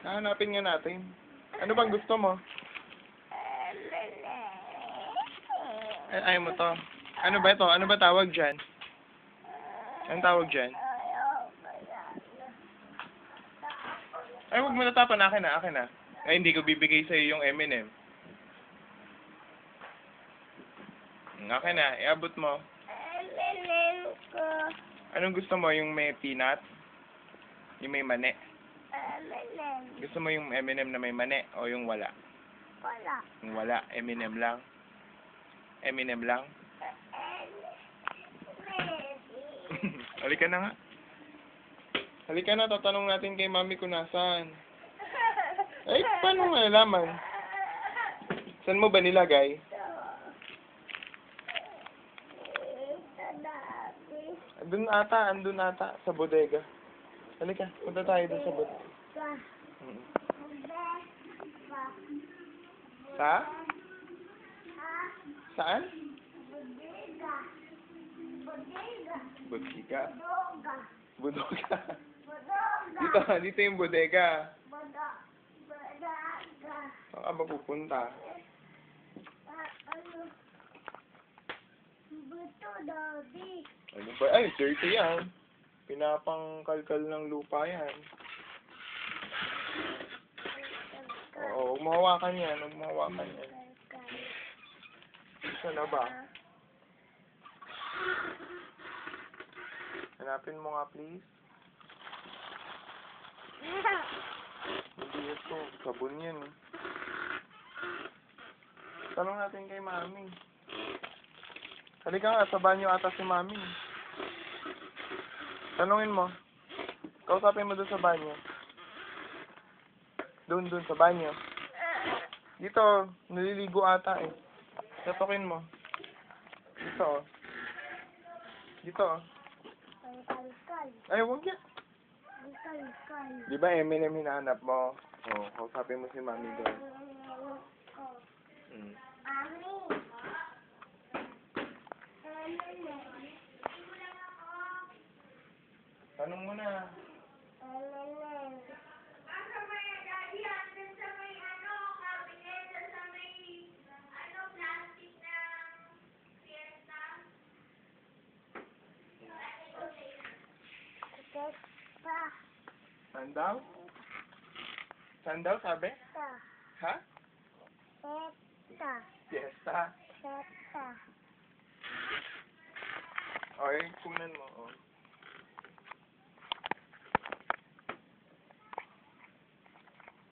Hahanapin nga natin. Ano bang gusto mo? Ay, ayaw mo to. Ano ba ito? Ano ba tawag dyan? Anong tawag dyan? Ay, huwag mo natapan. Akin na, akin na. Ay, hindi ko bibigay sa'yo yung M&M. Akin na, iabot mo. Anong gusto mo? Yung may peanut? Yung may mani? Gusto mo yung M&M na may mani o yung wala? Wala. Yung wala, M&M lang. M&M lang. Halika na nga. Halika na, tatanong natin kay mami kung nasaan. Ay, paano malalaman? Saan mo ba nilagay? Andun ata, sa bodega. Halika, punta tayo doon sa bodega. Sa? Saan? Bodega. Budoga. Dito yung bodega. Saan ka ba pupunta? Ano ba? Ay, dirty yan. Pinapangkalkal ng lupa yan. Oo, huwag mo hawakan yan. Huwag mo hawakan yan. Saan na ba? Hanapin mo nga, please. Hindi ito. Sabon yan. Tanong natin kay mami. Halika nga, sa banyo ata si mami. Tanungin mo. Kausapin mo doon sa banyo. Doon sa banyo. Dito, naliligo ata eh. Tatokin mo. Dito oh. Dito oh. Ay, huwag yan. Di ba M&M hinahanap mo? Oo, kausapin mo si mami doon. Tanong mo na. Saan daw? Saan daw sabi? Ha? Fiesta. Okay, kunan mo. Oh.